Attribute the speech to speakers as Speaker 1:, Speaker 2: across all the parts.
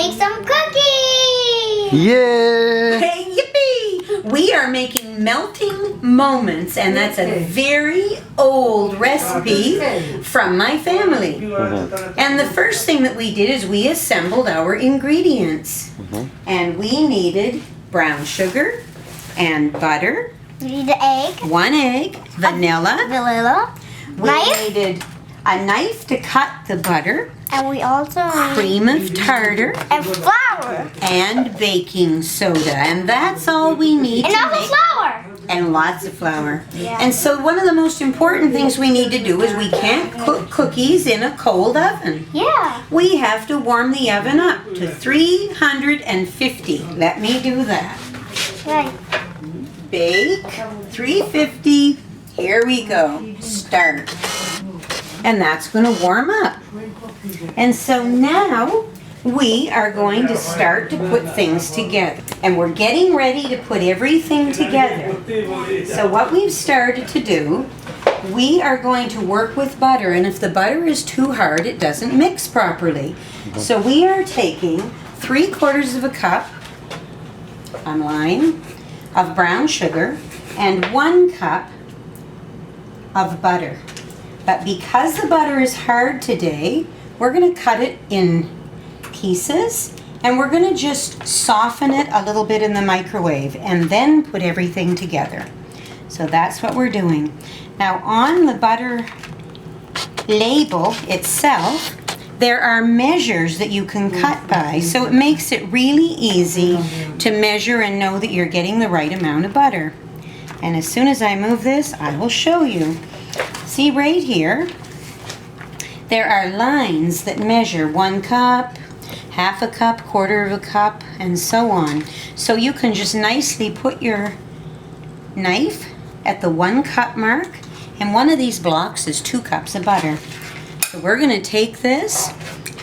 Speaker 1: make some cookies!
Speaker 2: Yeah!
Speaker 3: Hey, yippee! We are making melting moments, and that's a very old recipe from my family. And the first thing that we did is we assembled our ingredients. And we needed brown sugar and butter,
Speaker 1: We need the egg,
Speaker 3: 1 egg, vanilla.
Speaker 1: vanilla,
Speaker 3: We needed a knife to cut the butter,
Speaker 1: and we also need
Speaker 3: cream of tartar,
Speaker 1: and flour.
Speaker 3: and baking soda. And that's all we need
Speaker 1: And
Speaker 3: to
Speaker 1: also
Speaker 3: make.
Speaker 1: flour.
Speaker 3: And lots of flour.
Speaker 1: Yeah.
Speaker 3: And so one of the most important things we need to do is we can't cook cookies in a cold oven.
Speaker 1: Yeah.
Speaker 3: We have to warm the oven up to 350. Let me do that.
Speaker 1: Right.
Speaker 3: Bake 350. Here we go. Start. And that's going to warm up. And so now we are going to start to put things together. And we're getting ready to put everything together. So what we've started to do, we are going to work with butter. And if the butter is too hard, it doesn't mix properly. So we are taking 3/4 of a cup, I'm lying, of brown sugar and 1 cup of butter. But because the butter is hard today, we're going to cut it in pieces and we're going to just soften it a little bit in the microwave and then put everything together. So that's what we're doing. Now on the butter label itself, there are measures that you can cut by, so it makes it really easy to measure and know that you're getting the right amount of butter. And as soon as I move this, I will show you. See right here, there are lines that measure 1 cup, 1/2 cup, 1/4 cup, and so on. So you can just nicely put your knife at the 1 cup mark, and one of these blocks is 2 cups of butter. So we're going to take this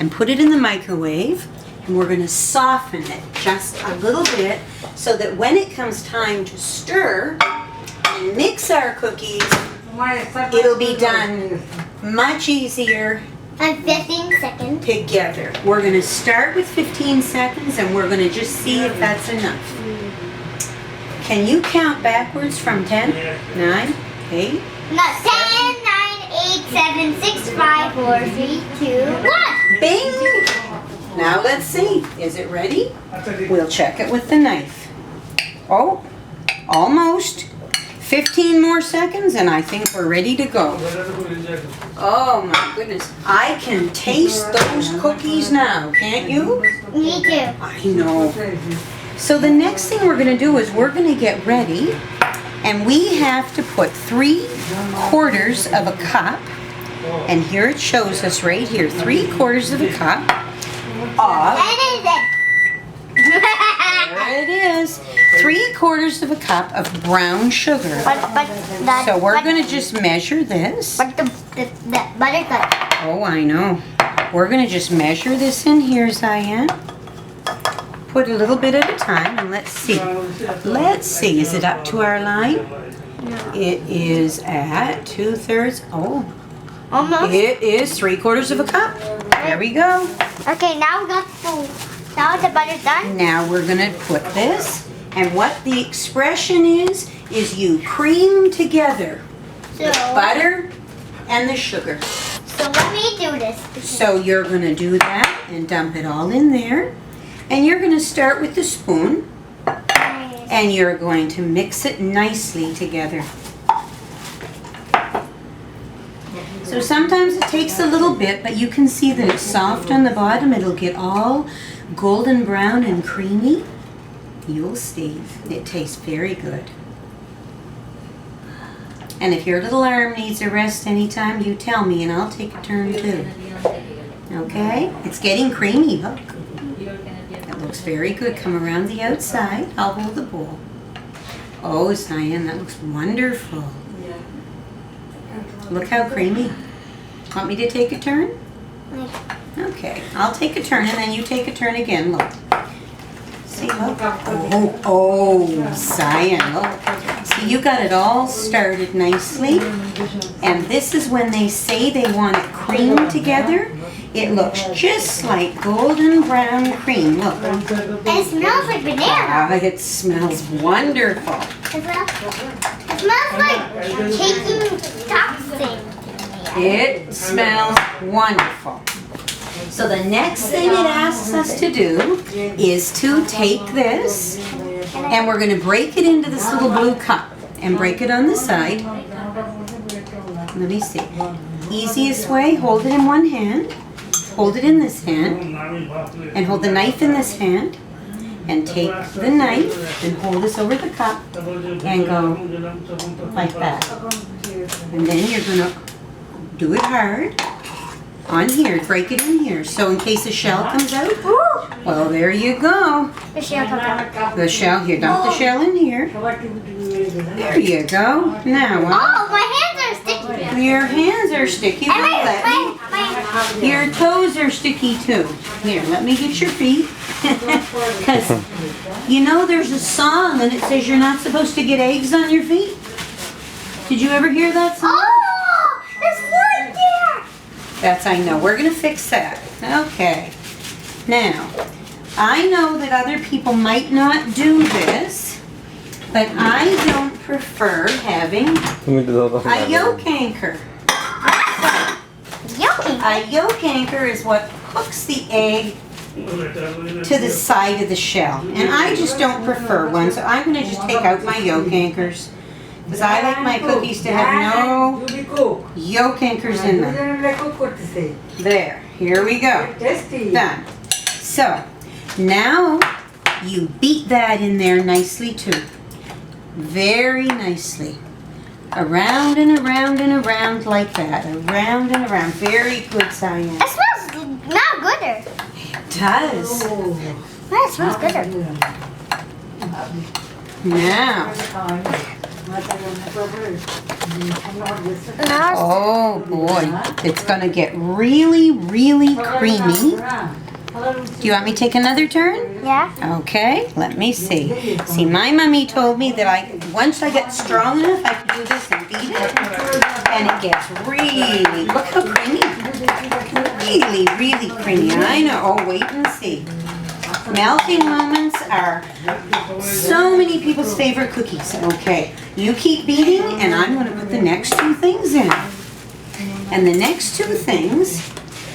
Speaker 3: and put it in the microwave, and we're going to soften it just a little bit so that when it comes time to stir and mix our cookies, it'll be done much easier
Speaker 1: And 15 seconds.
Speaker 3: together. We're going to start with 15 seconds and we're going to just see if that's enough. Can you count backwards from 10, 9, 8?
Speaker 1: No, 10, 9, 8, 7, 6, 5, 4, 3, 2, 1.
Speaker 3: Bing! Now let's see. Is it ready? We'll check it with the knife. Oh, almost. 15 more seconds and I think we're ready to go. Oh my goodness. I can taste those cookies now, can't you?
Speaker 1: Me too.
Speaker 3: I know. So the next thing we're going to do is we're going to get ready and we have to put 3/4 of a cup, and here it shows us right here, 3/4 of a cup of, there it is, 3/4 of a cup of brown sugar. So we're going to just measure this.
Speaker 1: But the butter cut.
Speaker 3: Oh, I know. We're going to just measure this in here, Zion. Put a little bit at a time and let's see. Let's see, is it up to our line? It is at 2/3. Oh,
Speaker 1: Almost.
Speaker 3: it is 3/4 of a cup. There we go.
Speaker 1: Okay, now we got now the butter's done.
Speaker 3: Now we're going to put this, and what the expression is you cream together
Speaker 1: So,
Speaker 3: the butter and the sugar.
Speaker 1: so let me do this.
Speaker 3: So you're going to do that and dump it all in there. And you're going to start with the spoon and you're going to mix it nicely together. So sometimes it takes a little bit, but you can see that it's soft on the bottom. It'll get all golden brown and creamy. You'll see. It tastes very good. And if your little arm needs a rest anytime, you tell me and I'll take a turn too. Okay? It's getting creamy, look. That looks very good. Come around the outside. I'll hold the bowl. Oh, Zion, that looks wonderful. Look how creamy. Want me to take a turn? Okay, I'll take a turn and then you take a turn again. Look. See, look. Oh, Zion, look. See, you got it all started nicely. And this is when they say they want it cream together, it looks just like golden brown cream. Look.
Speaker 1: And it smells like banana.
Speaker 3: It smells wonderful.
Speaker 1: It smells like taking toxin.
Speaker 3: It smells wonderful. So the next thing it asks us to do is to take this and we're going to break it into this little blue cup and break it on the side. Let me see. Easiest way, hold it in one hand, hold it in this hand, and hold the knife in this hand, and take the knife and hold this over the cup and go like that. And then you're going to do it hard on here, break it in here. So in case a shell comes out, well, there you go.
Speaker 1: The shell comes out.
Speaker 3: The shell here, dump the shell in here. There you go. Now,
Speaker 1: Oh, my hands are sticky.
Speaker 3: your hands are sticky.
Speaker 1: And
Speaker 3: Well, let me- your toes are sticky too. Here, let me get your feet. Because, you know, there's a song and it says you're not supposed to get eggs on your feet. Did you ever hear that song?
Speaker 1: Oh, there's one there.
Speaker 3: That's, I know. We're going to fix that. Okay. Now, I know that other people might not do this, but I don't prefer having a yolk anchor.
Speaker 1: Yummy.
Speaker 3: A yolk anchor is what hooks the egg to the side of the shell. And I just don't prefer one, so I'm going to just take out my yolk anchors. Because I like my cookies to have no yolk anchors in them. There, here we go. Done. So, now you beat that in there nicely too. Very nicely. Around and around and around like that. Around and around. Very good, Cyan.
Speaker 1: It smells now gooder.
Speaker 3: It does.
Speaker 1: Yeah, it smells gooder.
Speaker 3: Now.
Speaker 1: Now
Speaker 3: Oh boy. It's going to get really, really creamy. Do you want me to take another turn?
Speaker 1: yeah.
Speaker 3: Okay, let me see. See, my mommy told me that once I get strong enough, I can do this and beat it. And it gets really, look how creamy. Really, really creamy. I know. Oh, wait and see. Melting moments are so many people's favorite cookies. Okay, you keep beating and I'm going to put the next two things in. And the next two things,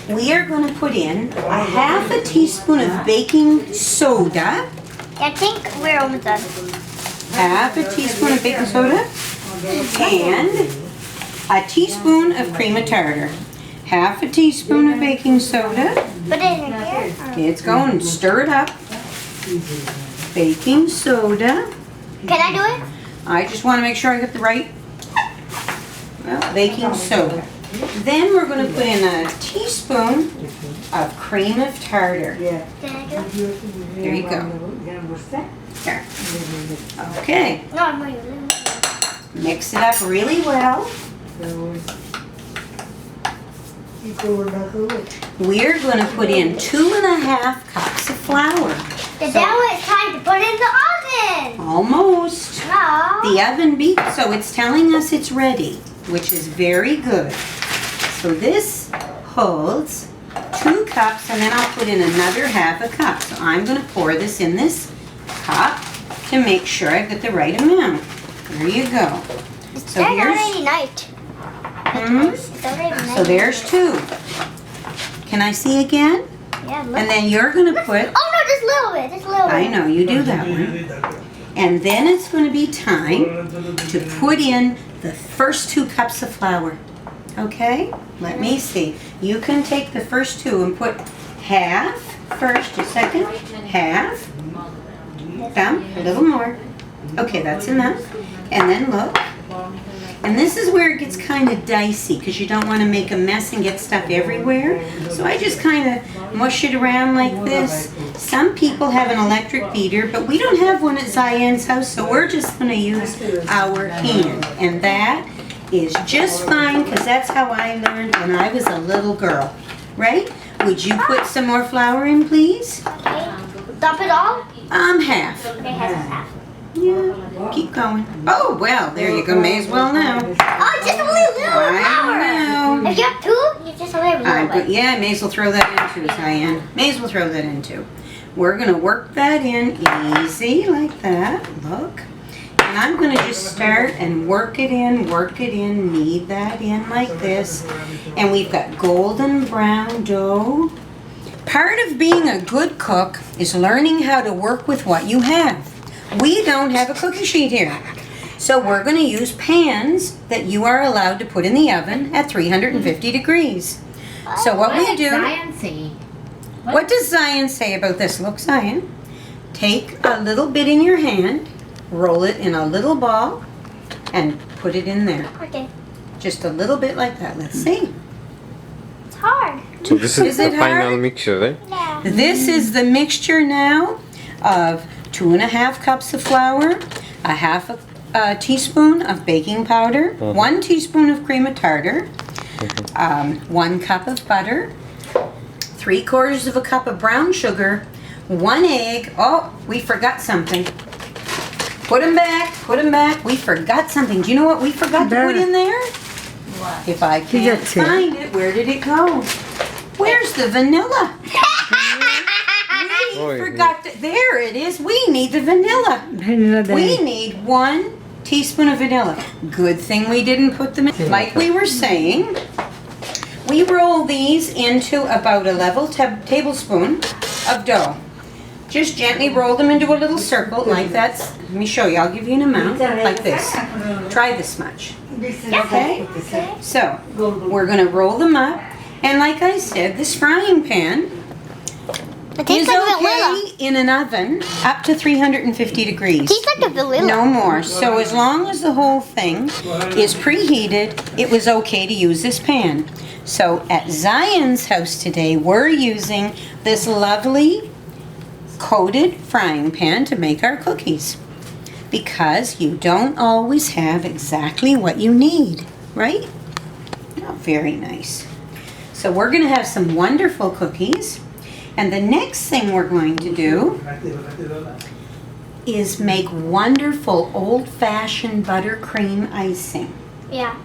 Speaker 3: we are going to put in a half a teaspoon of baking soda.
Speaker 1: I think we're almost done.
Speaker 3: Half a teaspoon of baking soda. And a teaspoon of cream of tartar. Half a teaspoon of baking soda.
Speaker 1: Put it in here.
Speaker 3: It's going, stir it up. Baking soda.
Speaker 1: Can I do it?
Speaker 3: I just want to make sure I get the right, well, baking soda. Then we're going to put in a teaspoon of cream of tartar.
Speaker 1: Can I do it?
Speaker 3: There you go. There. Okay.
Speaker 1: No, I'm going to.
Speaker 3: Mix it up really well. We're going to put in 2.5 cups of flour.
Speaker 1: Now it's time to put it in the oven.
Speaker 3: Almost.
Speaker 1: No.
Speaker 3: The oven beeped, so it's telling us it's ready, which is very good. So this holds 2 cups, and then I'll put in another half a cup. So I'm going to pour this in this cup to make sure I've got the right amount. There you go.
Speaker 1: It's
Speaker 3: So here's,
Speaker 1: already night. It's already night.
Speaker 3: so there's 2. Can I see again?
Speaker 1: Yeah, look.
Speaker 3: And then you're going to put,
Speaker 1: Oh no, just a little bit. Just a little bit.
Speaker 3: I know, you do that one. And then it's going to be time to put in the first 2 cups of flour. Okay? Let me see. You can take the first 2 and put half first, a second, half, down, a little more. Okay, that's enough. And then look. And this is where it gets kind of dicey because you don't want to make a mess and get stuff everywhere. So I just kind of mush it around like this. Some people have an electric beater, but we don't have one at Cyan's house, so we're just going to use our hand. And that is just fine because that's how I learned when I was a little girl. Right? Would you put some more flour in, please?
Speaker 1: Okay. Dump it all?
Speaker 3: Half.
Speaker 1: Okay, half.
Speaker 3: Yeah, keep going. Oh, well, there you go. May as well now.
Speaker 1: Oh, just a little flour.
Speaker 3: I know.
Speaker 1: If you have two, you just a little bit.
Speaker 3: Yeah, may as well throw that in too, Cyan. May as well throw that in too. We're going to work that in easy like that. Look. And I'm going to just start and work it in, knead that in like this. And we've got golden brown dough. Part of being a good cook is learning how to work with what you have. We don't have a cookie sheet here. So we're going to use pans that you are allowed to put in the oven at 350 degrees. So what we do...
Speaker 2: Zion say?
Speaker 3: What does Zion say about this? Look, Zion. Take a little bit in your hand, roll it in a little ball, and put it in there.
Speaker 1: Okay.
Speaker 3: Just a little bit like that. Let's see.
Speaker 1: It's hard.
Speaker 4: So this
Speaker 3: Is
Speaker 4: is the
Speaker 3: it hard?
Speaker 4: final mixture, right?
Speaker 1: Yeah.
Speaker 3: This is the mixture now of 2.5 cups of flour, a half a teaspoon of baking powder, 1 teaspoon of cream of tartar, 1 cup of butter, 3/4 of a cup of brown sugar, 1 egg. Oh, we forgot something. Put them back. We forgot something. Do you know what we forgot to put in there?
Speaker 2: What?
Speaker 3: If I can't find it, where did it go? Where's the vanilla?
Speaker 4: Oh,
Speaker 3: We
Speaker 4: yeah.
Speaker 3: forgot to, there it is. We need the vanilla. We need 1 teaspoon of vanilla. Good thing we didn't put them in. Like we were saying, we roll these into about a level tablespoon of dough. Just gently roll them into a little circle like that. Let me show you. I'll give you an amount like this. Try this much. Okay?
Speaker 1: Okay.
Speaker 3: So, we're going to roll them up. And like I said, this frying pan
Speaker 1: It
Speaker 3: is
Speaker 1: tastes like vanilla.
Speaker 3: okay in an oven up to 350 degrees.
Speaker 1: It tastes like a vanilla.
Speaker 3: No more. So as long as the whole thing is preheated, it was okay to use this pan. So at Zion's house today, we're using this lovely coated frying pan to make our cookies. Because you don't always have exactly what you need, right? Oh, very nice. So we're going to have some wonderful cookies. And the next thing we're going to do is make wonderful old-fashioned buttercream icing.
Speaker 1: Yeah.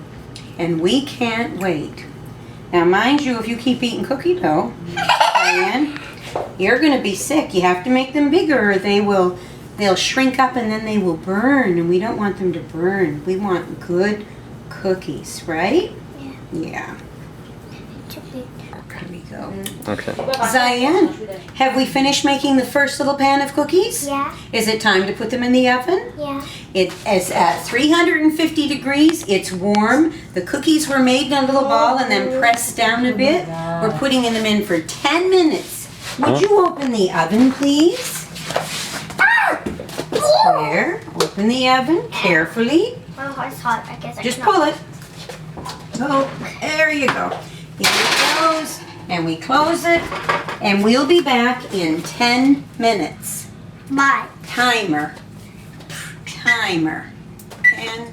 Speaker 3: And we can't wait. Now, mind you, if you keep eating cookie dough, Diane, you're going to be sick. You have to make them bigger or they'll shrink up and then they will burn. And we don't want them to burn. We want good cookies, right?
Speaker 1: Yeah.
Speaker 3: Yeah. Here we go.
Speaker 4: Okay.
Speaker 3: Zion, have we finished making the first little pan of cookies?
Speaker 1: Yeah.
Speaker 3: Is it time to put them in the oven?
Speaker 1: Yeah.
Speaker 3: It is at 350 degrees. It's warm. The cookies were made in a little ball and then pressed down a bit. We're putting them in for 10 minutes. Would you open the oven, please? There. Open the oven carefully.
Speaker 1: Oh, it's hot. I guess I
Speaker 3: Just
Speaker 1: cannot.
Speaker 3: pull it. Oh, there you go. Here it goes. And we close it. And we'll be back in 10 minutes.
Speaker 1: Bye.
Speaker 3: Timer. 10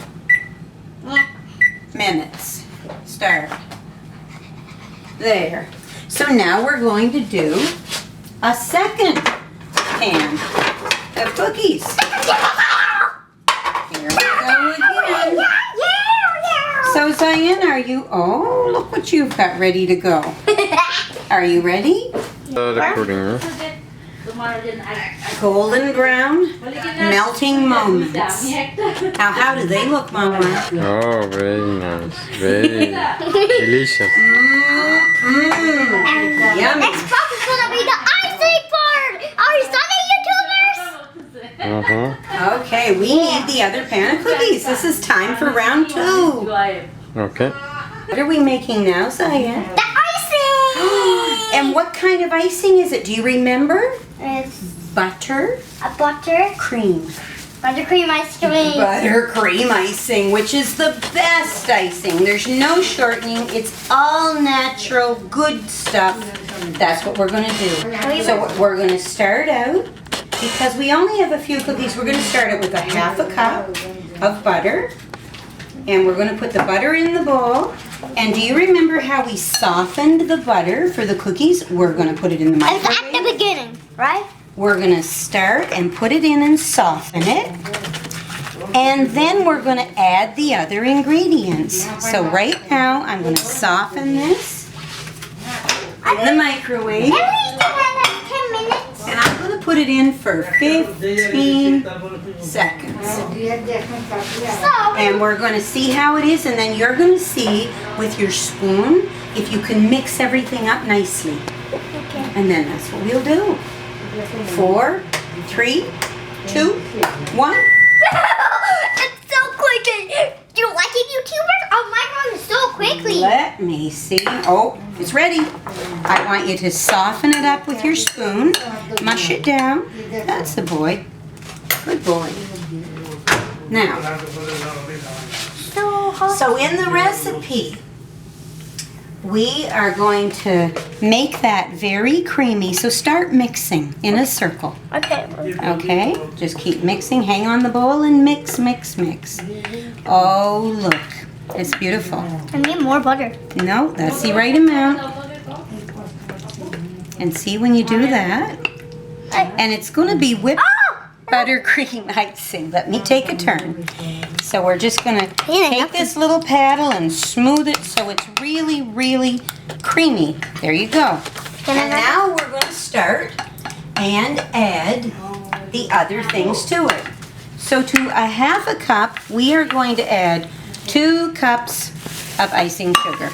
Speaker 3: minutes. Start. There. So now we're going to do a second pan of cookies. Here we go again. So Zion, are you, oh, look what you've got ready to go. Are you ready?
Speaker 4: Recording, huh?
Speaker 3: Golden brown, melting moments. Now, how do they look, Mama?
Speaker 4: Oh, very nice. Very delicious.
Speaker 3: Yummy.
Speaker 1: Next part is gonna be the icing part. Are you Sunday YouTubers?
Speaker 4: Uh-huh.
Speaker 3: Okay, we need the other pan of cookies. This is time for round 2.
Speaker 4: Okay.
Speaker 3: What are we making now, Zion?
Speaker 1: The icing.
Speaker 3: And what kind of icing is it? Do you remember?
Speaker 1: It's
Speaker 3: Butter
Speaker 1: a buttercream
Speaker 3: cream.
Speaker 1: ice cream.
Speaker 3: Buttercream icing, which is the best icing. There's no shortening. It's all natural, good stuff. That's what we're going to do. So we're going to start out, because we only have a few cookies, we're going to start out with a half a cup of butter. And we're going to put the butter in the bowl. And do you remember how we softened the butter for the cookies? We're going to put it in the
Speaker 1: It's at the
Speaker 3: microwave.
Speaker 1: beginning, right?
Speaker 3: we're gonna start and put it in and soften it. And then we're gonna add the other ingredients. So right now, I'm gonna soften this in the microwave.
Speaker 1: And we still have like 10 minutes.
Speaker 3: And I'm gonna put it in for 15 seconds.
Speaker 1: So,
Speaker 3: And we're gonna see how it is, and then you're gonna see with your spoon if you can mix everything up nicely.
Speaker 1: okay.
Speaker 3: And then that's what we'll do. 4, 3, 2, 1.
Speaker 1: It's so quick. You like it, YouTubers? Oh, my mom is so quickly.
Speaker 3: Let me see. Oh, it's ready. I want you to soften it up with your spoon. Mush it down. That's the boy. Good boy. Now,
Speaker 1: So hot.
Speaker 3: so in the recipe, we are going to make that very creamy. So start mixing in a circle.
Speaker 1: Okay.
Speaker 3: Okay? Just keep mixing. Hang on the bowl and mix, mix, mix. Oh, look. It's beautiful.
Speaker 1: I need more butter.
Speaker 3: No, that's the right amount. And see when you do that. And it's going to be whipped buttercream icing. Let me take a turn. So we're just going to take this little paddle and smooth it so it's really, really creamy. There you go. And now we're going to start and add the other things to it. So to a 1/2 cup, we are going to add 2 cups of icing sugar.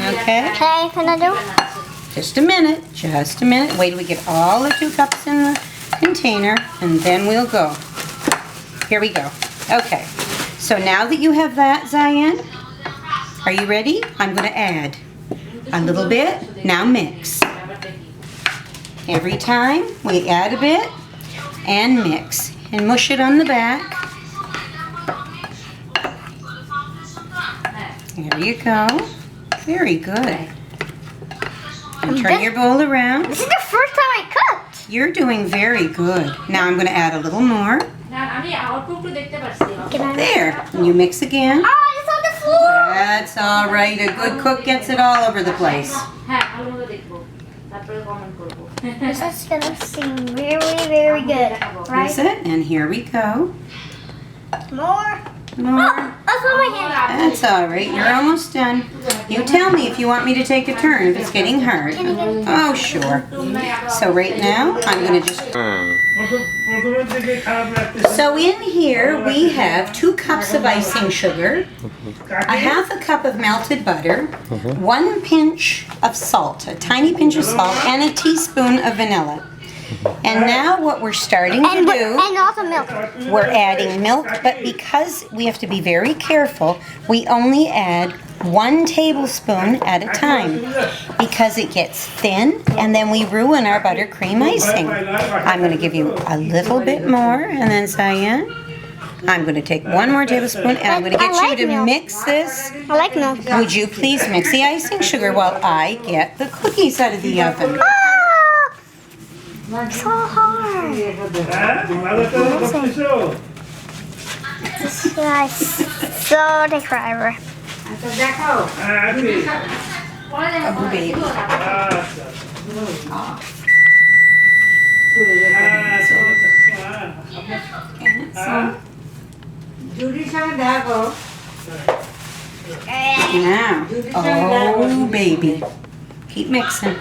Speaker 3: Okay?
Speaker 1: Okay, can I do?
Speaker 3: Just a minute, just a minute. Wait till we get all the 2 cups in the container, and then we'll go. Here we go. Okay, so now that you have that, Zion, are you ready? I'm going to add a little bit. Now mix. Every time we add a bit and mix. And mush it on the back. There you go. Very good. And turn your bowl around.
Speaker 1: This is the first time I cooked.
Speaker 3: You're doing very good. Now I'm going to add a little more.
Speaker 1: Can I?
Speaker 3: There. And you mix again.
Speaker 1: Oh, it's on the floor.
Speaker 3: That's all right. A good cook gets it all over the place.
Speaker 1: This is gonna seem very, very good,
Speaker 3: Is
Speaker 1: right?
Speaker 3: it? And here we go.
Speaker 1: More.
Speaker 3: More.
Speaker 1: Oh, that's on my hand.
Speaker 3: That's all right. You're almost done. You tell me if you want me to take a turn, if it's getting hard. Oh, sure. So right now, I'm going to just... So in here, we have 2 cups of icing sugar, a 1/2 cup of melted butter, 1 pinch of salt, a tiny pinch of salt, and a teaspoon of vanilla. And now what we're starting to
Speaker 1: And,
Speaker 3: do...
Speaker 1: and also milk.
Speaker 3: We're adding milk, but because we have to be very careful, we only add 1 tablespoon at a time because it gets thin and then we ruin our buttercream icing. I'm going to give you a little bit more, and then Cyan, I'm going to take 1 more tablespoon and I'm going to get you to mix this.
Speaker 1: I like milk.
Speaker 3: Would you please mix the icing sugar while I get the cookies out of the oven?
Speaker 1: Ah! So hard. This guy's so the forever.
Speaker 3: Oh, baby. Now, oh, baby. Keep mixing.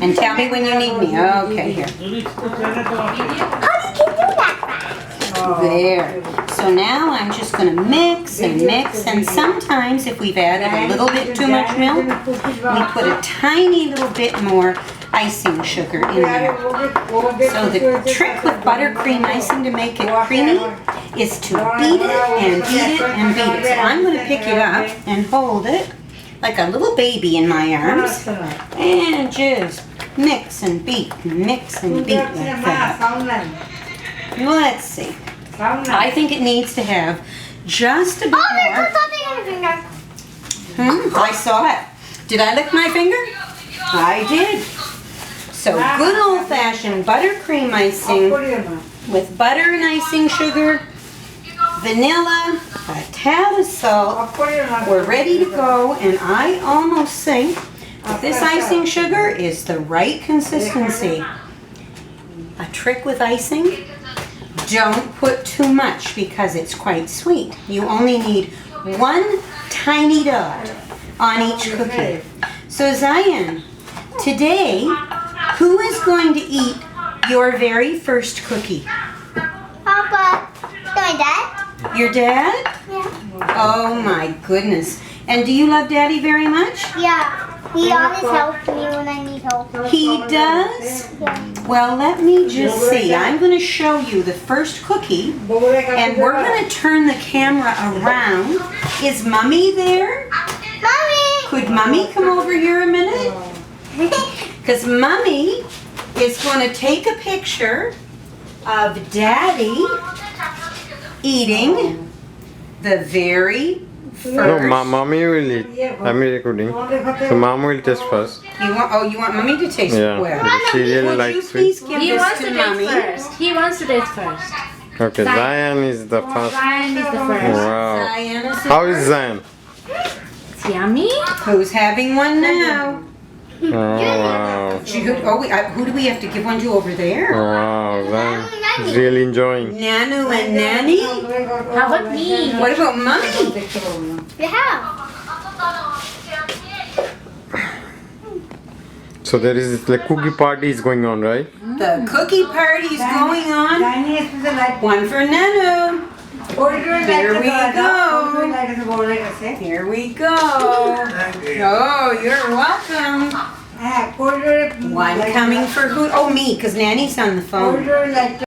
Speaker 3: And tell me when you need me. Okay, here.
Speaker 1: How do you do that?
Speaker 3: There. So now I'm just going to mix and mix, and sometimes if we've added a little bit too much milk, we put a tiny little bit more icing sugar in there. So the trick with buttercream icing to make it creamy is to beat it and beat it and beat it. So I'm going to pick it up and hold it like a little baby in my arms and just mix and beat and mix and beat like that. Let's see. I think it needs to have just a bit
Speaker 1: Oh, there's
Speaker 3: more.
Speaker 1: something on your finger.
Speaker 3: I saw it. Did I lick my finger? I did. So good old-fashioned buttercream icing with butter and icing sugar, vanilla, a tad of salt. We're ready to go, and I almost think This icing sugar is the right consistency. A trick with icing, don't put too much because it's quite sweet. You only need one tiny dot on each cookie. So Zion, today, who is going to eat your very first cookie?
Speaker 1: Papa, my dad?
Speaker 3: Your dad?
Speaker 1: Yeah.
Speaker 3: Oh my goodness. And do you love Daddy very much?
Speaker 1: Yeah. He always helps me when I need help.
Speaker 3: He does?
Speaker 1: Yeah.
Speaker 3: Well, let me just see. I'm going to show you the first cookie, and we're going to turn the camera around. Is Mommy there?
Speaker 1: Mommy!
Speaker 3: Could Mommy come over here a minute? Because Mommy is going to take a picture of Daddy eating the very
Speaker 4: No,
Speaker 3: first.
Speaker 4: mommy will eat. I'm recording. So mom will taste first.
Speaker 3: You want Mommy to taste it?
Speaker 4: Yeah.
Speaker 3: Well,
Speaker 4: She really
Speaker 3: would you
Speaker 4: likes
Speaker 3: please
Speaker 4: sweet.
Speaker 3: give
Speaker 2: He
Speaker 3: this
Speaker 2: wants
Speaker 3: to
Speaker 2: to
Speaker 3: Mommy?
Speaker 2: taste first. He wants to taste first.
Speaker 4: Okay, Zion is the first.
Speaker 2: Ryan is the first.
Speaker 4: Wow.
Speaker 3: Diana's
Speaker 4: How is Zion?
Speaker 2: It's yummy.
Speaker 3: Who's having one now?
Speaker 4: Oh, wow.
Speaker 3: Who do we have to give one to over there?
Speaker 4: Wow, Zion is really enjoying.
Speaker 3: Nanu and Nanny?
Speaker 2: How about me?
Speaker 3: What about Mommy?
Speaker 1: Yeah.
Speaker 4: So there is the cookie party is going on, right?
Speaker 3: The cookie party's going on. One for Nanu. Here we go. Here we go. Oh, you're welcome. One coming for who? Oh, me, because Nanny's on the phone.